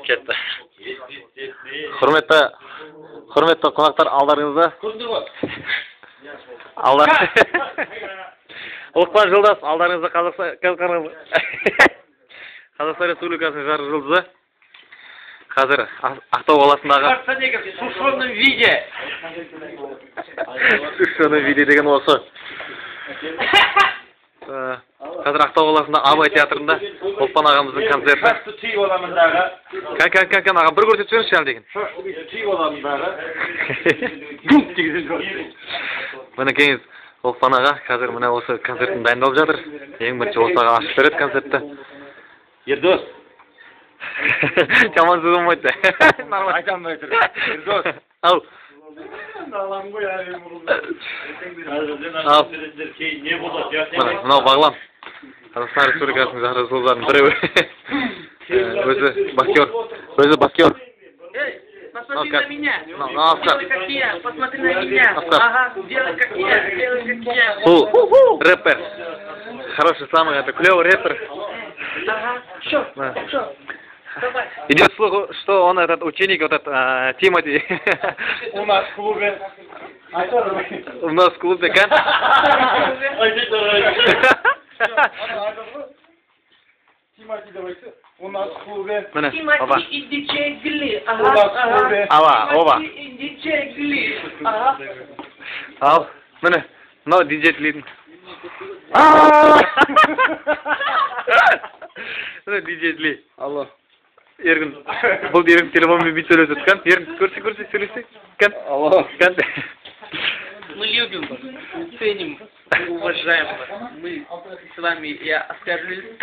Кетті. Құрметті қонақтар, алдарыңызда. Ұлықпан Жолдас, алдарыңызда Қазақстан Республикасының жарық жұлдызы. Қазір Ақтау қаласындағы Сушеный виде. Сушеный виде деген осы. Қазір Ақтау қаласында Абай театрында Ұлықпан ағамыздың концерті. Қан аға, бір көрсетіп жіберіңізші әлі деген. Мінекейіңіз Ұлықпан аға қазір мына осы концерттің дайындалып жатыр. Ең бірінші осы аға ашып береді концертті. Ердос. Жаман сөз болмайды. Айтам айтыр. Ердос. Ау. Мынау Бағлан. Қазақстан Республикасының жарық жұлдыздарының біреуі. Өзі боксер. Посмотри на меня. Делай как я. Посмотри на меня. Ага, делай как я. Бұл рэпер. Хороший самый, это клевый рэпер. Ага, что? Идет слух, что он этот ученик, вот этот Тимати. У нас в клубе. У нас в клубе, как? Тимати, давайте. У нас в клубе. Тимати и диджей Гли. У нас в клубе. Оба. Тимати и диджей Гли. Ага. Ал, міне, мынау диджей Глидің. Міне диджей Гли. Алло. Еркін, бұл еркін телефонмен бит сөйлеседі, кән? Еркін, көрсе сөйлесек, кән? Алло. Кән? Мы любим вас, ценим, уважаем вас. Мы с вами, я оскорблюсь.